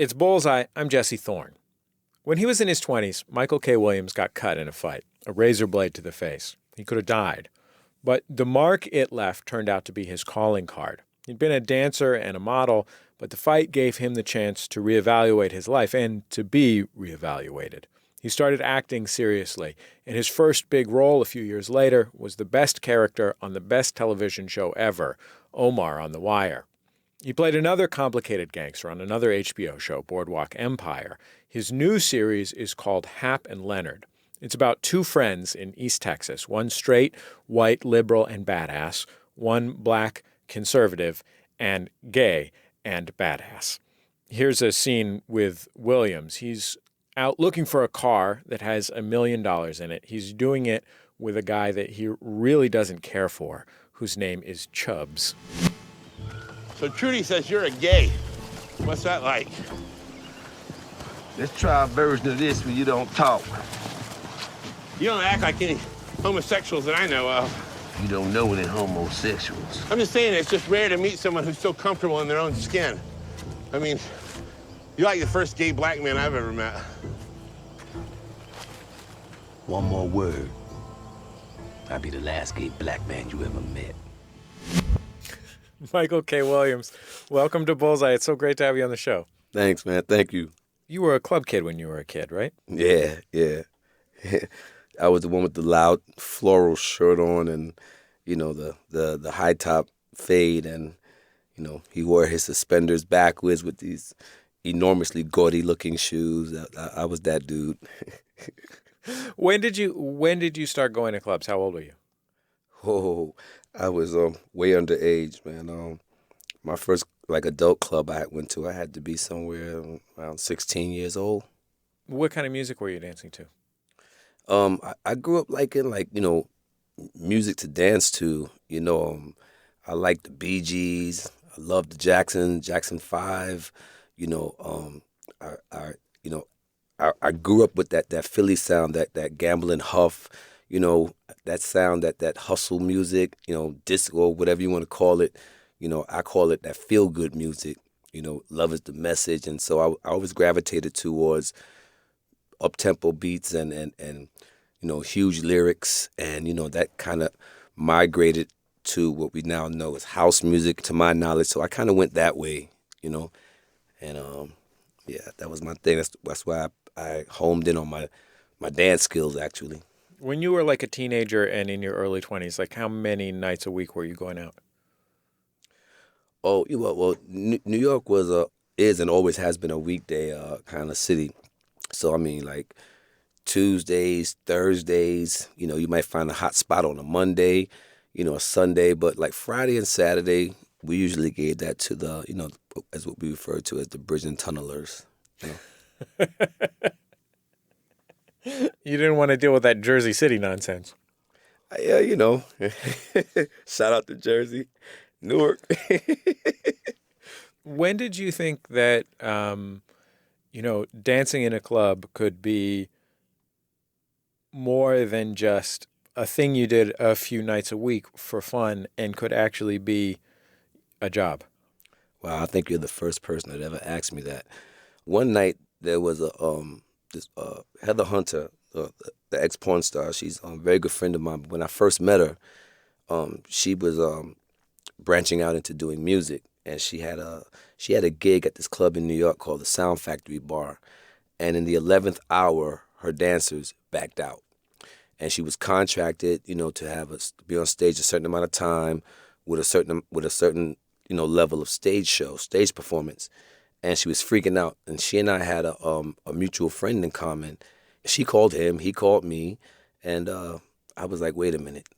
It's Bullseye. I'm Jesse Thorn. When he was in his 20s, Michael K. Williams got cut in a fight, a razor blade to the face. He could have died. But the mark it left turned out to be his calling card. He'd been a dancer and a model, but the fight gave him the chance to reevaluate his life and to be reevaluated. He started acting seriously, and his first big role a few years later was the best character on the best television show ever, Omar on The Wire. He played another complicated gangster on another HBO show, Boardwalk Empire. His new series is called Hap and Leonard. It's about two friends in East Texas, one straight, white, liberal, and badass, one black, conservative, and gay and badass. Here's a scene with Williams. He's out looking for a car that has $1 million in it. He's doing it with a guy that he really doesn't care for, whose name is Chubbs. So Trudy says you're a gay. What's that like? Let's try a version of this when you don't talk. You don't act like any homosexuals that I know of. You don't know any homosexuals. I'm just saying it's just rare to meet someone who's so comfortable in their own skin. I mean, you're like the first gay black man I've ever met. One more word. I'll be the last gay black man you ever met. Michael K. Williams, welcome to Bullseye. It's so great to have you on the show. Thanks, man. Thank you. You were a club kid when you were a kid, right? Yeah. I was the one with the loud floral shirt on and, the high top fade. And, he wore his suspenders backwards with these enormously gaudy looking shoes. I was that dude. When did you start going to clubs? How old were you? Oh, I was way underage, man. My first adult club I went to, I had to be somewhere around 16 years old. What kind of music were you dancing to? I grew up liking music to dance to. I liked the Bee Gees. I loved the Jackson 5. I grew up with that Philly sound, that gambling huff. That sound, that hustle music, disco, whatever you want to call it. I call it that feel-good music. Love is the message. And so I always gravitated towards up-tempo beats and huge lyrics. And, that kind of migrated to what we now know as house music, to my knowledge. So I kind of went that way, And, that was my thing. That's why I homed in on my dance skills, actually. When you were like a teenager and in your early 20s, how many nights a week were you going out? Oh, well, New York is and always has been a weekday kind of city. So, Tuesdays, Thursdays, you might find a hot spot on a Monday, a Sunday. But Friday and Saturday, we usually gave that to the, as what we refer to as the bridge and tunnelers. You didn't want to deal with that Jersey City nonsense. Yeah, shout out to Jersey, Newark. When did you think that, dancing in a club could be more than just a thing you did a few nights a week for fun and could actually be a job? Wow, I think you're the first person that ever asked me that. One night there was Heather Hunter, the ex-porn star. She's a very good friend of mine. When I first met her, she was branching out into doing music, and she had a gig at this club in New York called the Sound Factory Bar. And in the 11th hour, her dancers backed out, and she was contracted, to be on stage a certain amount of time with a certain level of stage performance. And she was freaking out. And she and I had a mutual friend in common. She called him, he called me, and I was like, wait a minute.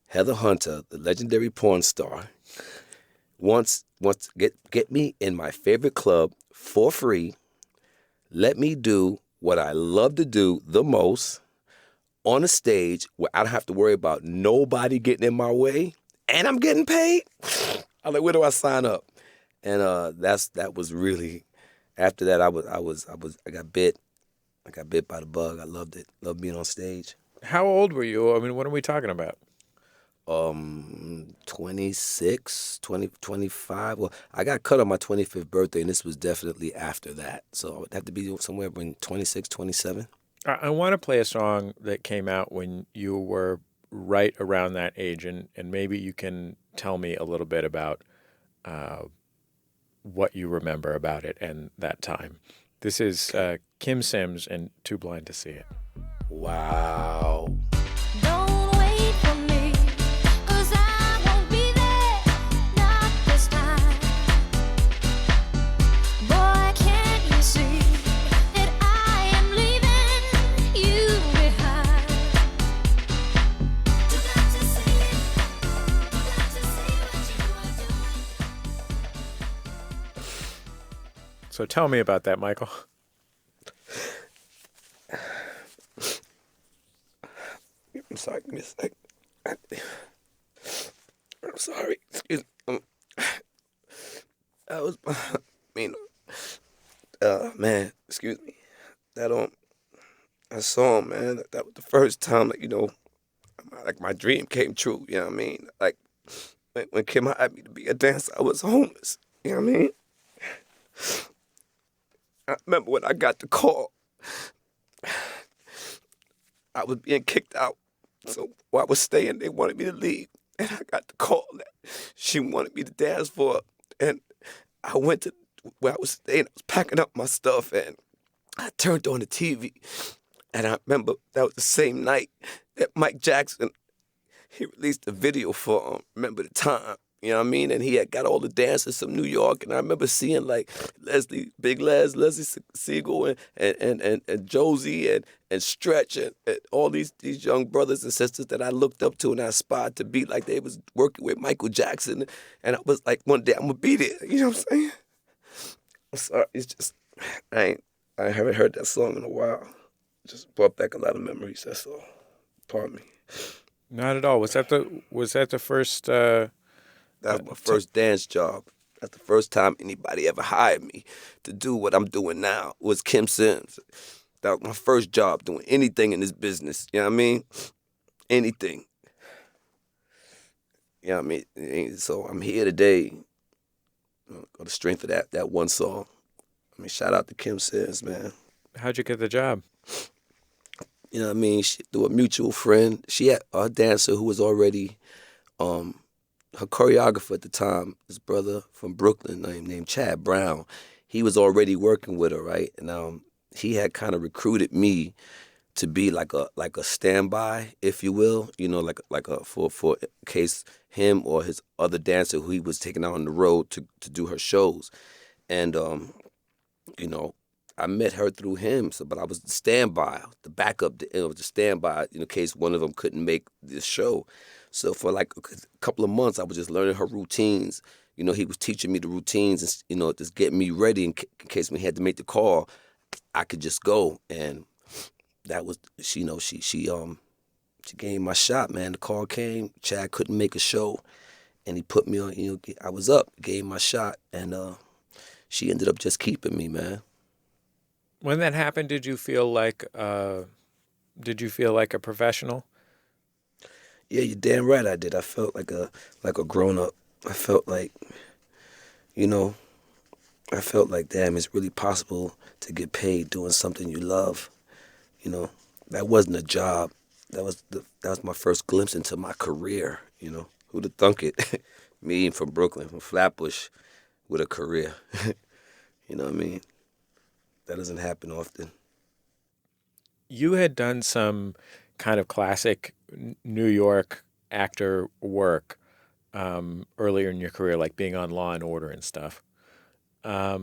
Heather Hunter, the legendary porn star, wants to get me in my favorite club for free. Let me do what I love to do the most on a stage where I don't have to worry about nobody getting in my way, and I'm getting paid. I'm like, where do I sign up? And that was really, after that I got bit. I got bit by the bug. I loved it. Loved being on stage. How old were you? I mean, what are we talking about? 26, 20, 25. Well, I got cut on my 25th birthday, and this was definitely after that. So it would have to be somewhere between 26, 27. I want to play a song that came out when you were right around that age, and maybe you can tell me a little bit about what you remember about it and that time. This is Kim Sims and Too Blind to See It. Wow. Don't wait for me, 'cause I won't be there, not this time. Boy, can't you see that I am leaving you behind? You got to see it, you got to see what you are doing. So tell me about that, Michael. I'm sorry, Miss. I'm sorry. Excuse me. I was, man, excuse me. That song, man, that was the first time, like my dream came true. You know what I mean? Like when Kim hired me to be a dancer, I was homeless. You know what I mean? I remember when I got the call, I was being kicked out. So while I was staying, they wanted me to leave. And I got the call that she wanted me to dance for her. And I went to where I was staying. I was packing up my stuff, and I turned on the TV. And I remember that was the same night that Mike Jackson, he released a video for Remember the Time. You know what I mean? And he had got all the dancers from New York. And I remember seeing like Leslie Siegel and Josie and Stretch and all these young brothers and sisters that I looked up to and I aspired to be like they was working with Michael Jackson. And I was like, one day I'm going to be there. You know what I'm saying? I'm sorry. It's just, I haven't heard that song in a while. It just brought back a lot of memories. That's all. Pardon me. Not at all. Was that the first? That was my first dance job. That's the first time anybody ever hired me to do what I'm doing now, was Kim Sims. That was my first job doing anything in this business. You know what I mean? Anything. You know what I mean? So I'm here today on the strength of that one song. I mean, shout out to Kim Sims, man. How'd you get the job? You know what I mean? Through a mutual friend. She had a dancer who was already... her choreographer at the time, his brother from Brooklyn named Chad Brown, he was already working with her, right? And he had kind of recruited me to be like a standby, if you will, for in case him or his other dancer who he was taking out on the road to do her shows. And I met her through him, but I was the standby, the backup, the standby, in case one of them couldn't make this show. So for like a couple of months, I was just learning her routines. He was teaching me the routines and, just getting me ready in case we had to make the call, I could just go. And that was, she gave me my shot, man. The call came, Chad couldn't make a show, and he put me on, I was up, gave my shot, and she ended up just keeping me, man. When that happened, did you feel like a professional? Yeah, you're damn right I did. I felt like a grown-up. I felt like, damn, it's really possible to get paid doing something you love. That wasn't a job. That was my first glimpse into my career, Who'd have thunk it? Me from Brooklyn, from Flatbush, with a career. You know what I mean? That doesn't happen often. You had done some kind of classic New York actor work earlier in your career, like being on Law and Order and stuff. But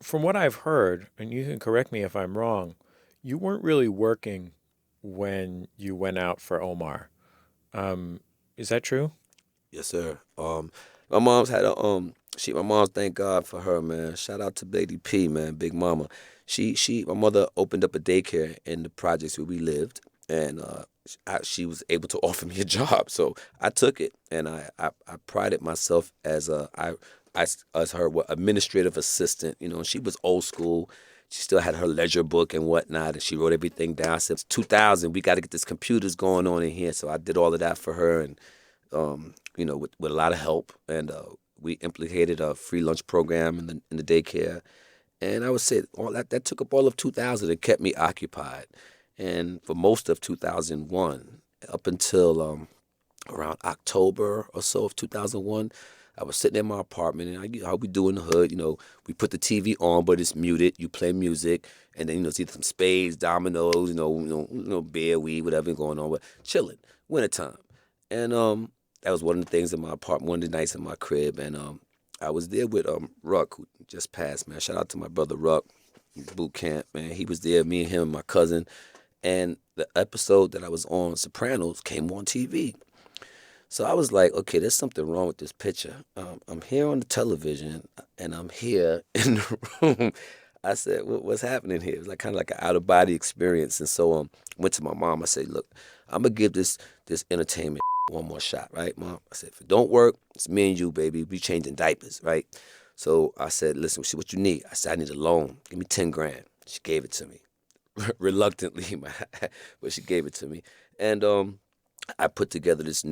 from what I've heard, and you can correct me if I'm wrong, you weren't really working when you went out for Omar. Is that true? Yes, sir. My mom's had my mom's, thank God for her, man. Shout out to Lady P, man, Big Mama. My mother opened up a daycare in the projects where we lived, and she was able to offer me a job, so I took it, and I prided myself as her administrative assistant. She was old school. she still had her ledger book and whatnot, and she wrote everything down. I said, it's 2000, we got to get this computers going on in here. So I did all of that for her, and with a lot of help. And we implicated a free lunch program in the daycare. And I would say all that took up all of 2000 and kept me occupied. And for most of 2001, up until around October or so of 2001, I was sitting in my apartment, and how we do in the hood, we put the TV on, but it's muted. You play music, and then, it's either some spades, dominoes, beer, weed, whatever going on, but chilling, wintertime. And that was one of the things in my apartment, one of the nights in my crib. And I was there with Ruck, who just passed, man. Shout out to my brother Ruck, boot camp, man. He was there, me and him and my cousin. And the episode that I was on, Sopranos, came on TV. So I was like, okay, there's something wrong with this picture. I'm here on the television, and I'm here in the room. I said, what's happening here? It was kind of like an out-of-body experience. And so went to my mom. I said, look, I'm going to give this entertainment one more shot, right, Mom? I said, if it don't work, it's me and you, baby. We changing diapers, right? So I said, listen, what you need? I said, I need a loan. Give me 10 grand. She gave it to me. Reluctantly, but she gave it to me. And I put together this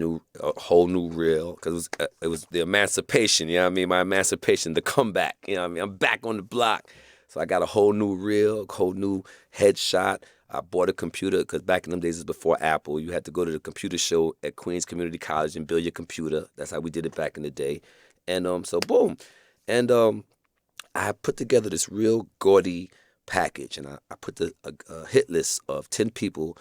whole new reel, because it was the emancipation, my emancipation, the comeback, I'm back on the block. So I got a whole new reel, a whole new headshot. I bought a computer, because back in them days, it was before Apple. You had to go to the computer show at Queens Community College and build your computer. That's how we did it back in the day. And so boom. And I put together this real gaudy package, and I put a hit list of 10 people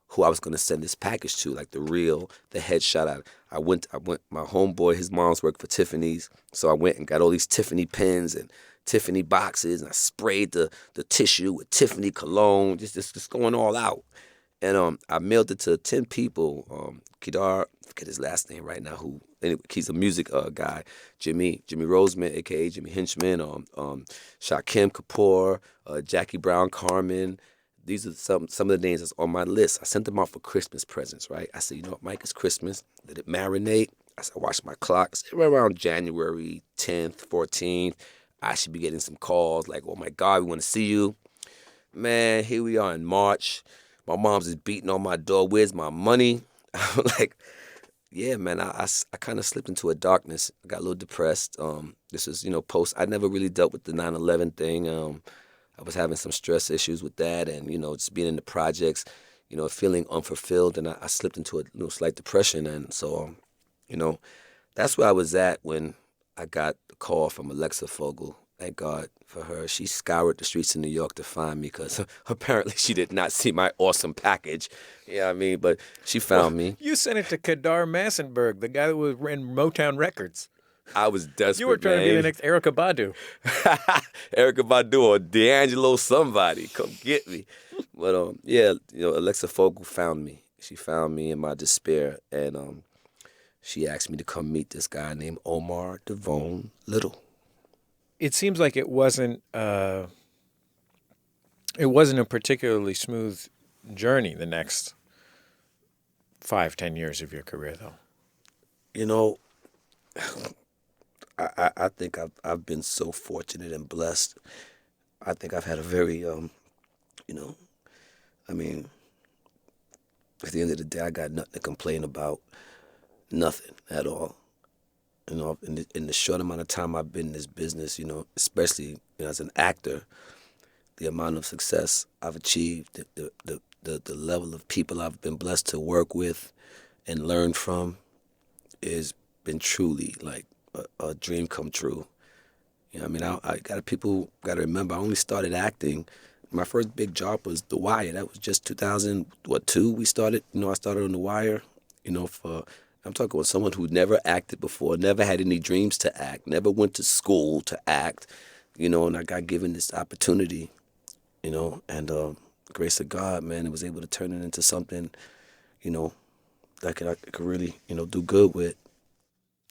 who I was going to send this package to, like the reel, the headshot. I went, my homeboy, his mom's worked for Tiffany's, so I went and got all these Tiffany pens and Tiffany boxes, and I sprayed the tissue with Tiffany cologne, just going all out. And I mailed it to 10 people. Kedar, I forget his last name right now, anyway, he's a music guy. Jimmy Roseman, a.k.a. Jimmy Hinchman, Shakim Kapoor, Jackie Brown Carmen. These are some of the names that's on my list. I sent them out for Christmas presents, right? I said, Mike, it's Christmas. Let it marinate. I said, watch my clock. So right around January 10th, 14th, I should be getting some calls like, oh, my God, we want to see you. Man, here we are in March. My mom's just beating on my door. Where's my money? I'm like, yeah, man, I kind of slipped into a darkness. I got a little depressed. This was, post. I never really dealt with the 9/11 thing. I was having some stress issues with that, and, just being in the projects, feeling unfulfilled, and I slipped into a slight depression. And so, that's where I was at when I got the call from Alexa Fogel. Thank God for her. She scoured the streets of New York to find me, because apparently she did not see my awesome package. But she found me. You sent it to Kedar Massenberg, the guy that was in Motown Records. I was desperate, You were trying to be the next Erykah Badu. Erykah Badu or D'Angelo somebody. Come get me. But, Alexa Fogel found me. She found me in my despair, and she asked me to come meet this guy named Omar Little. It seems like it wasn't a particularly smooth journey the next 5-10 years of your career, though. I think I've been so fortunate and blessed. I think I've had a very, at the end of the day, I got nothing to complain about, nothing at all. In the short amount of time I've been in this business, especially as an actor, the amount of success I've achieved, the level of people I've been blessed to work with and learn from, has been truly like a dream come true. People got to remember, I only started acting. My first big job was The Wire. That was just 2002. We started. I started on The Wire. I'm talking with someone who never acted before, never had any dreams to act, never went to school to act. And I got given this opportunity. And grace of God, man, it was able to turn it into something, that I could really, do good with.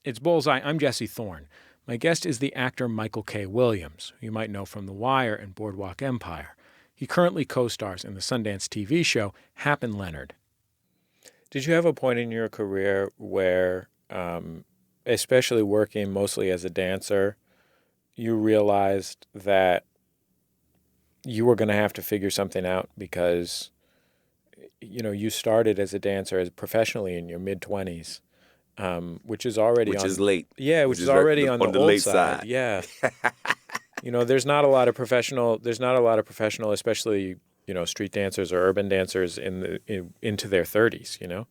It's Bullseye. I'm Jesse Thorn. My guest is the actor Michael K. Williams, who you might know from The Wire and Boardwalk Empire. He currently co-stars in the Sundance TV show Hap and Leonard. Did you have a point in your career where, especially working mostly as a dancer, you realized that you were going to have to figure something out because, you started as a dancer as professionally in your mid-20s, which is already Which on, is late. Yeah, which is already on the old late side. Yeah. There's not a lot of professional, especially, street dancers or urban dancers into their 30s.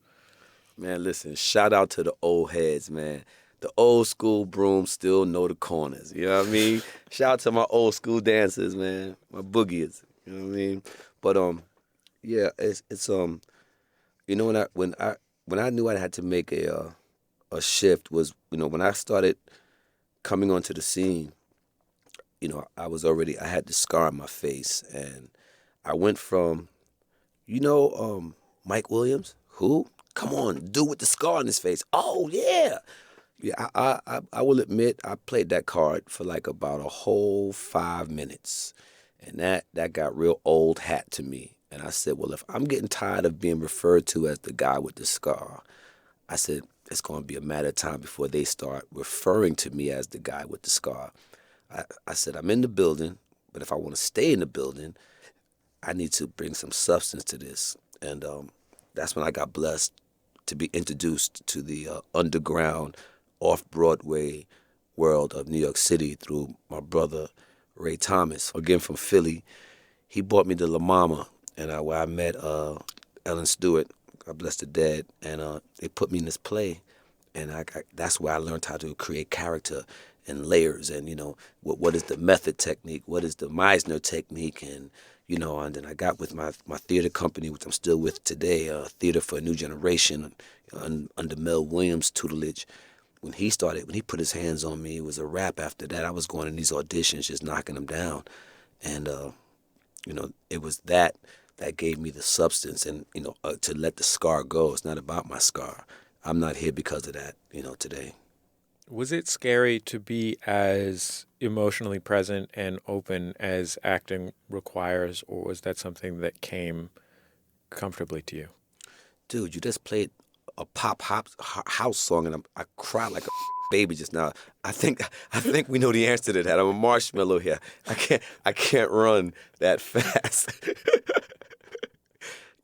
Man, listen, shout out to the old heads, man. The old school brooms still know the corners. You know what I mean? Shout out to my old school dancers, man. My boogies. You know what I mean? But yeah, it's when I knew I had to make a shift was, when I started coming onto the scene, I had the scar on my face, and I went from, Mike Williams, who? Come on, dude with the scar on his face. Oh yeah. Yeah, I will admit I played that card for like about a whole 5 minutes, and that got real old hat to me. And I said, well, if I'm getting tired of being referred to as the guy with the scar, I said it's going to be a matter of time before they start referring to me as the guy with the scar. I said I'm in the building, but if I want to stay in the building, I need to bring some substance to this. And that's when I got blessed to be introduced to the underground, off-Broadway world of New York City through my brother, Ray Thomas, again from Philly. He brought me to La Mama, and where I met Ellen Stewart, God bless the dead, and they put me in this play, and that's where I learned how to create character and layers, and what is the method technique, what is the Meisner technique, and and then I got with my theater company, which I'm still with today, Theater for a New Generation, under Mel Williams' tutelage. When he put his hands on me, it was a wrap after that. I was going in these auditions, just knocking them down. And, it was that gave me the substance and, to let the scar go. It's not about my scar. I'm not here because of that, today. Was it scary to be as emotionally present and open as acting requires, or was that something that came comfortably to you? Dude, you just played a pop house song, and I cried like a baby just now. I think we know the answer to that. I'm a marshmallow here. I can't run that fast.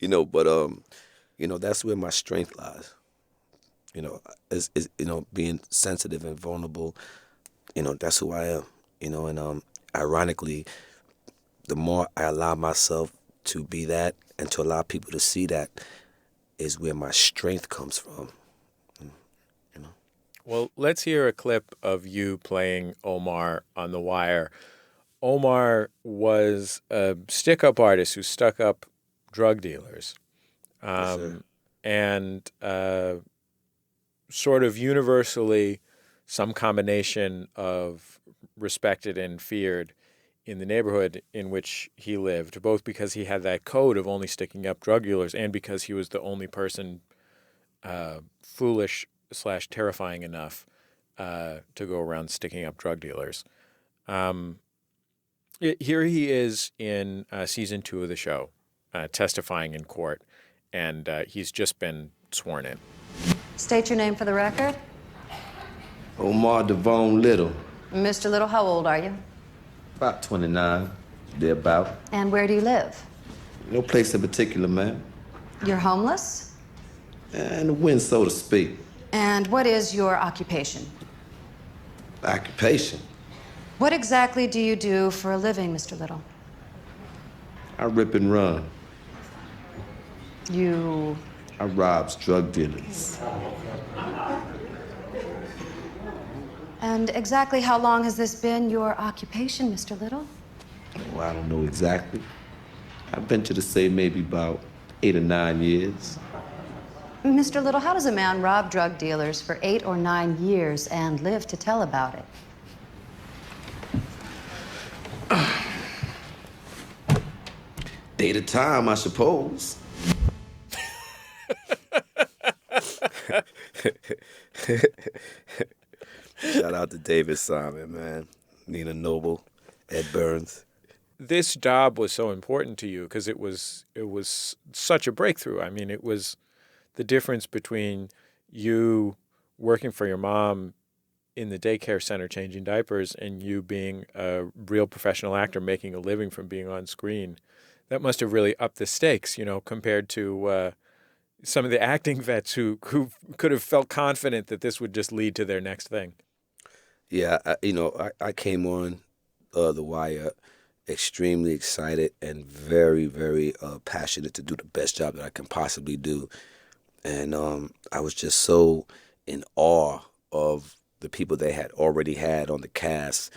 But that's where my strength lies. Is being sensitive and vulnerable. That's who I am. And ironically, the more I allow myself to be that and to allow people to see that is where my strength comes from. Well, let's hear a clip of you playing Omar on The Wire. Omar was a stick-up artist who stuck up drug dealers. Yes, sir. And sort of universally some combination of respected and feared in the neighborhood in which he lived, both because he had that code of only sticking up drug dealers and because he was the only person foolish/terrifying enough to go around sticking up drug dealers. Here he is in season 2 of the show, testifying in court, and he's just been sworn in. State your name for the record. Omar Little, Mr. Little, how old are you? about 29, thereabout. And where do you live? No place in particular, ma'am. You're homeless? And the wind, so to speak. And what is your occupation? Occupation. What exactly do you do for a living, Mr. Little? I rip and run. You... I robs drug dealers. And exactly how long has this been your occupation, Mr. Little? Oh, I don't know exactly. I've been to the say maybe about 8 or 9 years. Mr. Little, how does a man rob drug dealers for 8 or 9 years and live to tell about it? Day to time, I suppose. Shout out to David Simon, man. Nina Noble, Ed Burns. This job was so important to you because it was such a breakthrough. I mean, it was the difference between you working for your mom in the daycare center changing diapers and you being a real professional actor making a living from being on screen, that must have really upped the stakes, compared to some of the acting vets who could have felt confident that this would just lead to their next thing. Yeah, I came on The Wire extremely excited and very, very passionate to do the best job that I can possibly do. And I was just so in awe of the people they had already had on the cast,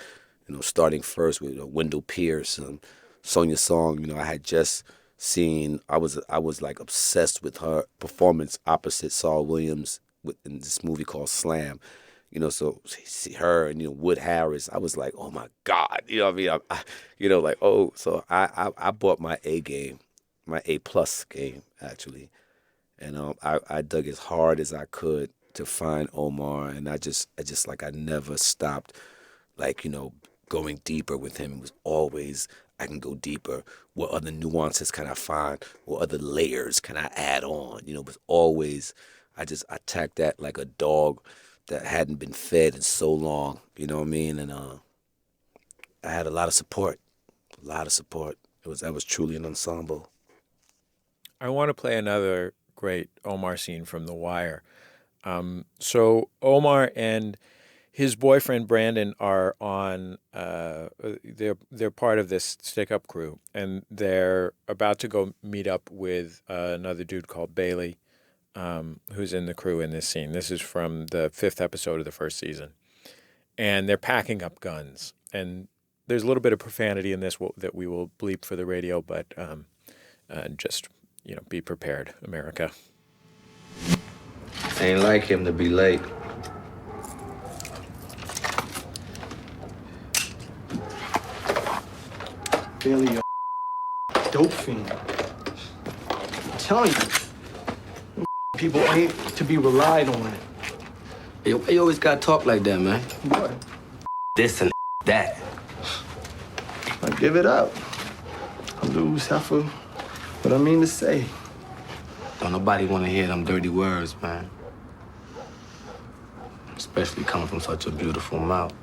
starting first with Wendell Pierce and Sonia Song. I had just seen, I was like obsessed with her performance opposite Saul Williams in this movie called Slam. So see her and Wood Harris, I was like, oh my God, what I mean? So I bought my A game, my A+ game actually, and I dug as hard as I could to find Omar, and I never stopped, going deeper with him. It was always, I can go deeper. What other nuances can I find? What other layers can I add on? It was always, I attacked that like a dog that hadn't been fed in so long, you know what I mean? And I had a lot of support. That was truly an ensemble. I want to play another great Omar scene from The Wire. So Omar and his boyfriend Brandon are on. They're part of this stick-up crew, and they're about to go meet up with another dude called Bailey, who's in the crew in this scene. This is from the 5th episode of the first season, and they're packing up guns. And there's a little bit of profanity in this that we will bleep for the radio, but just be prepared, America. Ain't like him to be late. Bailey, a dope fiend. I'm telling you, people ain't to be relied on. Hey, why you always gotta talk like that, man? What? This and that. I give it up. I lose half of what I mean to say. Don't nobody wanna hear them dirty words, man. Especially coming from such a beautiful mouth.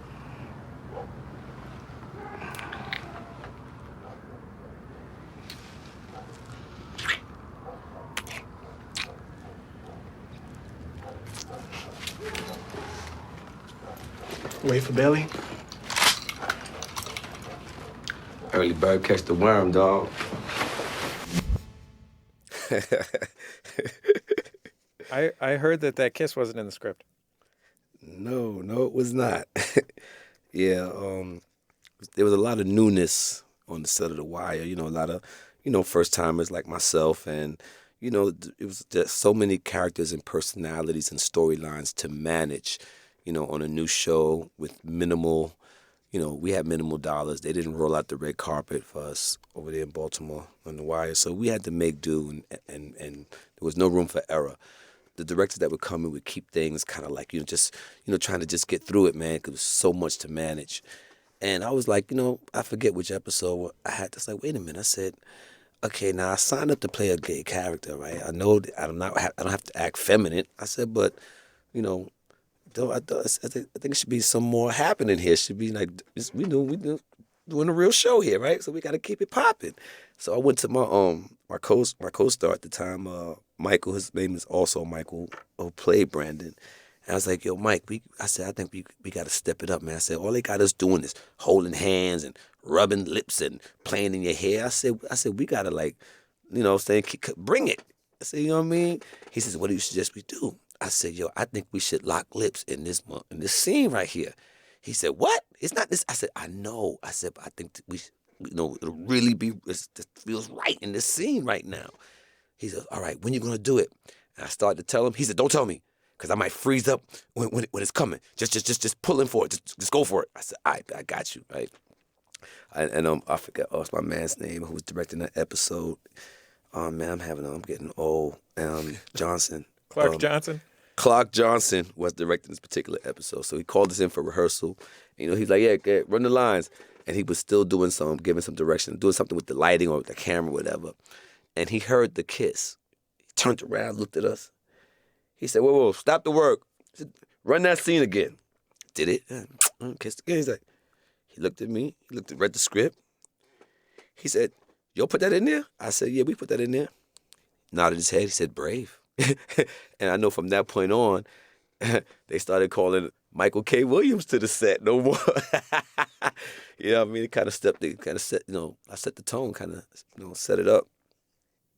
Wait for Bailey. Early bird catch the worm, dog. I heard that kiss wasn't in the script. No, it was not. Yeah, there was a lot of newness on the set of The Wire. A lot of, first timers like myself, and it was just so many characters and personalities and storylines to manage. On a new show with minimal, we had minimal dollars. They didn't roll out the red carpet for us over there in Baltimore on The Wire, so we had to make do, and there was no room for error. The directors that would come in would keep things kind of like, trying to just get through it, man, because it was so much to manage. And I was like, I forget which episode I had to say, wait a minute. I said, okay, now I signed up to play a gay character, right? I know that I don't have to act feminine. I said, but, I think it should be some more happening here. It should be like, we doing a real show here, right? So we got to keep it popping. So I went to my co-star at the time, Michael. His name is also Michael, who played Brandon. And I was like, yo, Mike, I think we got to step it up, man. I said, all they got us doing is holding hands and rubbing lips and playing in your hair. I said, we got to bring it. I said, you know what I mean? He says, what do you suggest we do? I said, yo, I think we should lock lips in this scene right here. He said, what? It's not this. I said, I know. I said, but I think we should, it'll really be, it feels right in this scene right now. He said, all right, when you going to do it? And I started to tell him. He said, don't tell me, because I might freeze up when it's coming. Just pull in for it. Just go for it. I said, all right, I got you, right? And I forgot, it's my man's name who was directing that episode. Oh, man, I'm getting old. Johnson. Clark Johnson? Clark Johnson was directing this particular episode. So he called us in for rehearsal. He's like, yeah, run the lines. And he was still giving some direction, doing something with the lighting or with the camera, whatever. And he heard the kiss. He turned around, looked at us. He said, whoa, stop the work. He said, run that scene again. did it. Kissed again. He's like, he looked at me. Read the script. He said, "Yo, put that in there?" I said, "Yeah, we put that in there." Nodded his head. He said, "Brave." And I know from that point on, they started calling Michael K. Williams to the set no more. You know what I mean? It kind of set, I set the tone, kind of, set it up.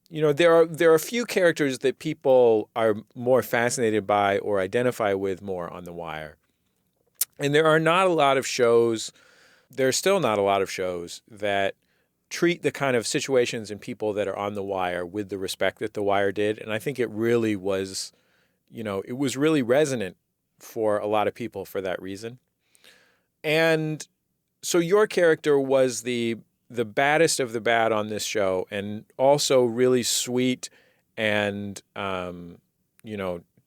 You know, there are a few characters that people are more fascinated by or identify with more on The Wire. And there are not a lot of shows, there's still not a lot of shows that treat the kind of situations and people that are on The Wire with the respect that The Wire did. And I think it really was, it was really resonant for a lot of people for that reason. And so your character was the baddest of the bad on this show, and also really sweet and,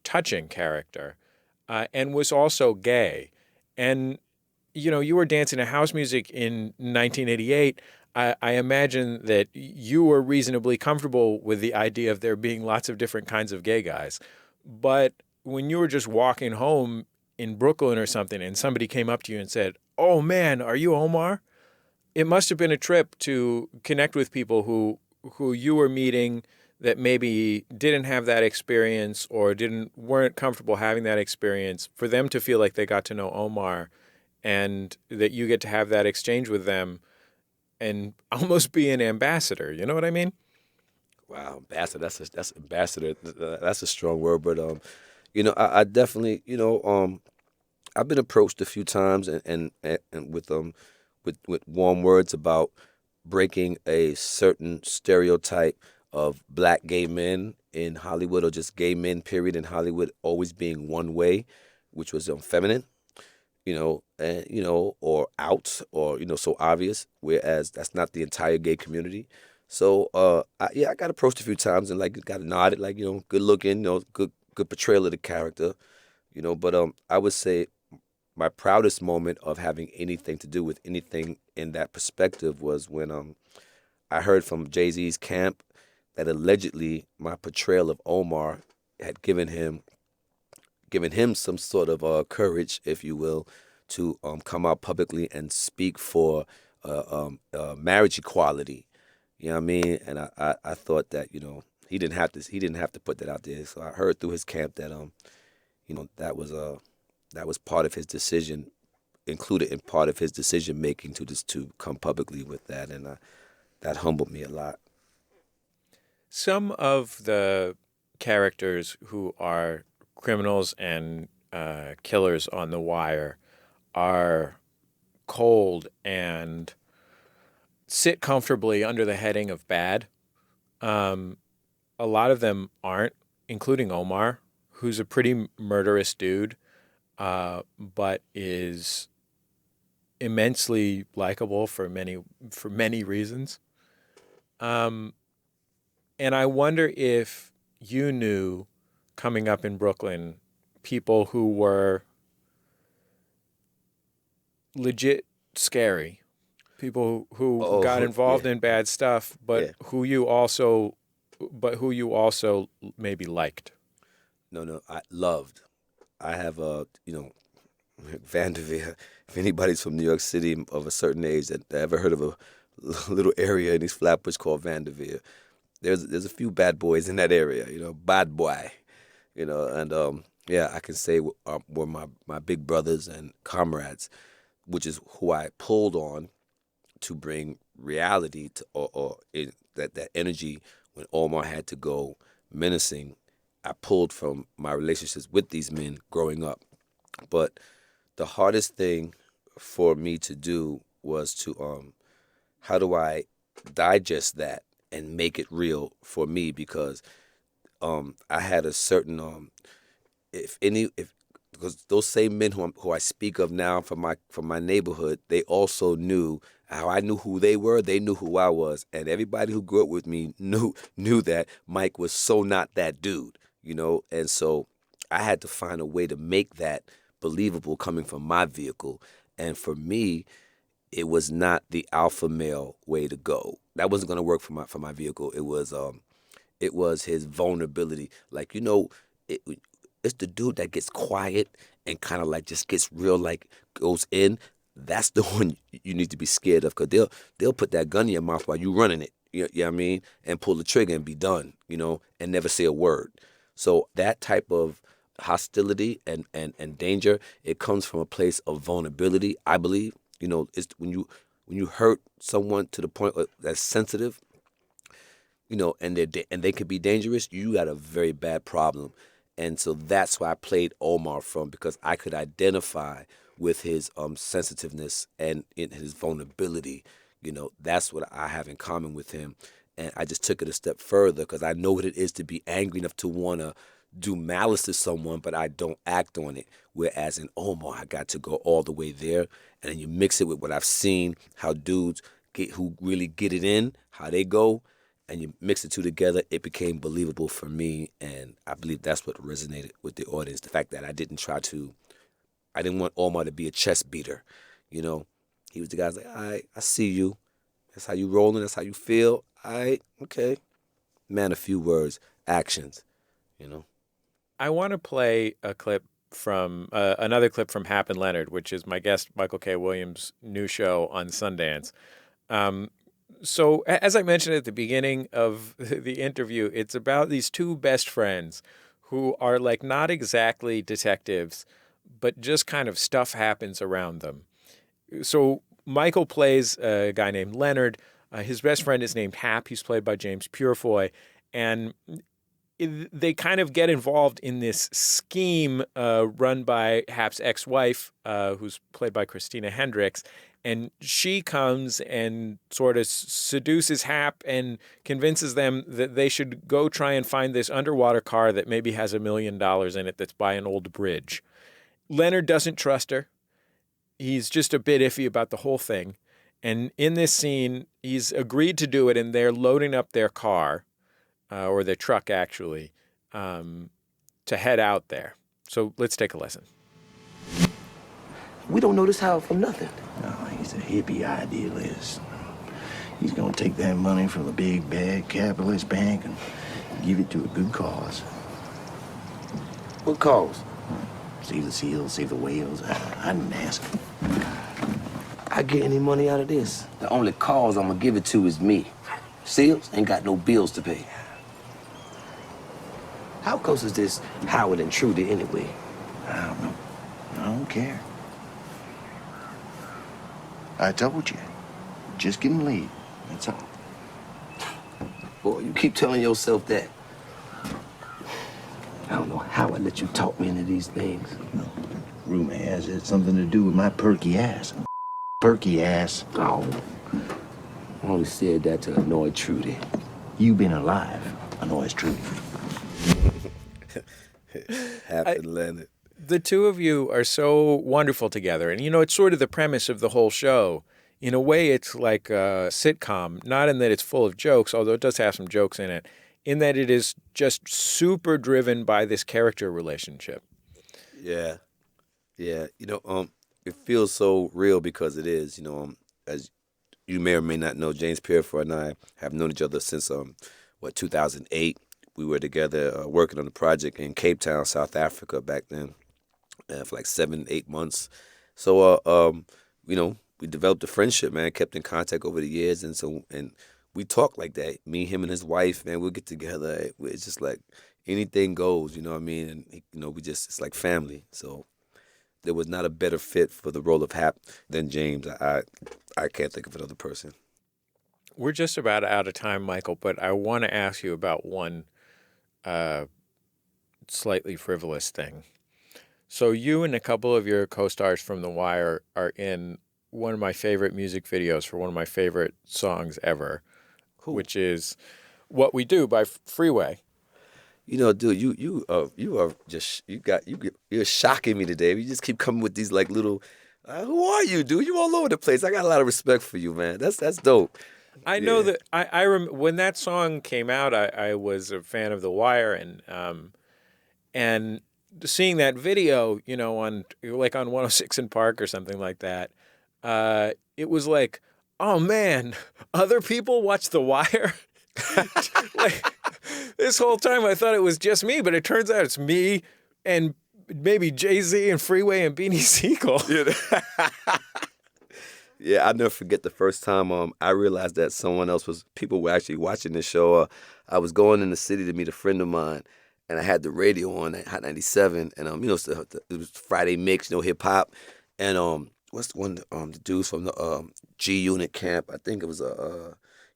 touching character, and was also gay. And, you were dancing to house music in 1988. I imagine that you were reasonably comfortable with the idea of there being lots of different kinds of gay guys. But when you were just walking home in Brooklyn or something and somebody came up to you and said, "Oh man, are you Omar?" It must have been a trip to connect with people who you were meeting that maybe didn't have that experience or weren't comfortable having that experience, for them to feel like they got to know Omar and that you get to have that exchange with them and almost be an ambassador. You know what I mean? Wow, ambassador. That's ambassador. That's a strong word, but I definitely, I've been approached a few times and with warm words about breaking a certain stereotype of black gay men in Hollywood, or just gay men, period, in Hollywood always being one way, which was feminine, or out, or so obvious. Whereas that's not the entire gay community. So I got approached a few times and got nodded, good looking, good portrayal of the character, But I would say my proudest moment of having anything to do with anything in that perspective was when I heard from Jay-Z's camp that allegedly my portrayal of Omar had given him some sort of courage, if you will, to come out publicly and speak for marriage equality. You know what I mean? And I thought that he didn't have to put that out there. So I heard through his camp that that was part of his decision, included in part of his decision making to come publicly with that, and that humbled me a lot. Some of the characters who are criminals and killers on The Wire are cold and sit comfortably under the heading of bad. A lot of them aren't, including Omar, who's a pretty murderous dude, but is immensely likable for many reasons. And I wonder if you knew, coming up in Brooklyn, people who were legit scary, people who got involved in bad stuff, but who you also maybe liked. No, I loved. I have Vanderveer. If anybody's from New York City of a certain age that ever heard of a little area in East Flatbush called Vanderveer, there's a few bad boys in that area. Bad boy. And I can say were my big brothers and comrades, which is who I pulled on to bring reality to, or that energy when Omar had to go menacing. I pulled from my relationships with these men growing up. But the hardest thing for me to do was to how do I digest that and make it real for me, because I had a certain because those same men who I speak of now from my neighborhood, they also knew how I knew who they were. They knew who I was, and everybody who grew up with me knew that Mike was so not that dude, And so I had to find a way to make that believable coming from my vehicle, and for me, it was not the alpha male way to go. That wasn't going to work for my vehicle. It was his vulnerability. It's the dude that gets quiet and kind of like just gets real, like goes in, that's the one you need to be scared of, because they'll put that gun in your mouth while you running it, you know what I mean, and pull the trigger and be done, you know, and never say a word. So that type of hostility and danger, it comes from a place of vulnerability, I believe. You know, it's when you hurt someone to the point that's sensitive, you know, and they could be dangerous, you got a very bad problem. And so that's why I played Omar because I could identify with his sensitiveness and in his vulnerability. You know, that's what I have in common with him. And I just took it a step further because I know what it is to be angry enough to want to do malice to someone, but I don't act on it. Whereas in Omar, I got to go all the way there. And then you mix it with what I've seen, how dudes who really get it in, how they go, and you mix the two together, it became believable for me. And I believe that's what resonated with the audience. The fact that I didn't want Omar to be a chest beater. You know, he was the guy like, all right, I see you. That's how you rolling. That's how you feel. All right, okay. Man, a few words, actions, you know. I want to play a clip from another clip from Hap and Leonard, which is my guest Michael K. Williams' new show on Sundance. So as I mentioned at the beginning of the interview, it's about these two best friends who are like not exactly detectives, but just kind of stuff happens around them. So Michael plays a guy named Leonard. His best friend is named Hap. He's played by James Purefoy. And they kind of get involved in this scheme run by Hap's ex-wife, who's played by Christina Hendricks. And she comes and sort of seduces Hap and convinces them that they should go try and find this underwater car that maybe has $1 million in it that's by an old bridge. Leonard doesn't trust her. He's just a bit iffy about the whole thing. And in this scene, he's agreed to do it, and they're loading up their car, or their truck actually, to head out there. So let's take a listen. We don't know this how for nothing. No, he's a hippie idealist. He's gonna take that money from a big, bad capitalist bank and give it to a good cause. What cause? Save the seals, save the whales. I didn't ask him. I get any money out of this? The only cause I'm gonna give it to is me. Seals ain't got no bills to pay. How close is this Howard and Trudy anyway? I don't know. I don't care. I told you. Just getting laid. That's all. Boy, you keep telling yourself that. I don't know how I let you talk me into these things. No. Rumor has it something to do with my perky ass. Perky ass. Oh. I only said that to annoy Trudy. You been alive. I know it's true. Hap and Leonard. The two of you are so wonderful together. And, you know, it's sort of the premise of the whole show. In a way, it's like a sitcom, not in that it's full of jokes, although it does have some jokes in it, in that it is just super driven by this character relationship. Yeah. Yeah. You know, it feels so real because it is, you know, as you may or may not know, James Purefoy and I have known each other since, 2008. We were together working on a project in Cape Town, South Africa back then for like 7-8 months. So, you know, we developed a friendship, man, kept in contact over the years. And we talk like that. Me, him, and his wife, man, we'll get together. It's just like anything goes, you know what I mean? And, you know, it's like family. So there was not a better fit for the role of Hap than James. I can't think of another person. We're just about out of time, Michael, but I want to ask you about one slightly frivolous thing. So you and a couple of your co-stars from The Wire are in one of my favorite music videos for one of my favorite songs ever, which is "What We Do" by Freeway. You know, dude, you're shocking me today. You just keep coming with these like little. Who are you, dude? You all over the place. I got a lot of respect for you, man. That's dope. I know that I when that song came out, I was a fan of The Wire, and seeing that video, you know, on 106 in Park or something like that, it was like, oh man, other people watch The Wire. Like this whole time, I thought it was just me, but it turns out it's me and maybe Jay-Z and Freeway and Beanie Siegel. Yeah, I'll never forget the first time I realized that people were actually watching this show. I was going in the city to meet a friend of mine, and I had the radio on at Hot 97, and it was Friday mix, hip hop, and what's the one the dudes from the G Unit camp? I think it was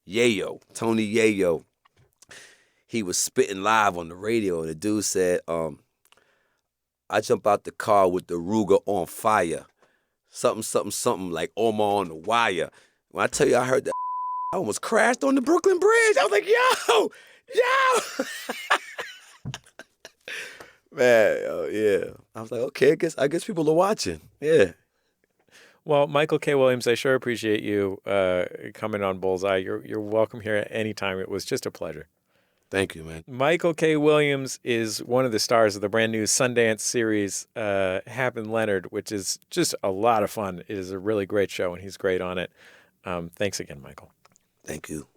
Yayo, Tony Yayo. He was spitting live on the radio, and the dude said, "I jump out the car with the Ruger on fire." Something, something, something like Omar on the wire. When I tell you I heard that, I almost crashed on the Brooklyn Bridge. I was like, yo! Man, yeah. I was like, okay, I guess people are watching. Yeah. Well, Michael K. Williams, I sure appreciate you coming on Bullseye. You're welcome here at any time. It was just a pleasure. Thank you, man. Michael K. Williams is one of the stars of the brand new Sundance series, Hap and Leonard, which is just a lot of fun. It is a really great show, and he's great on it. Thanks again, Michael. Thank you.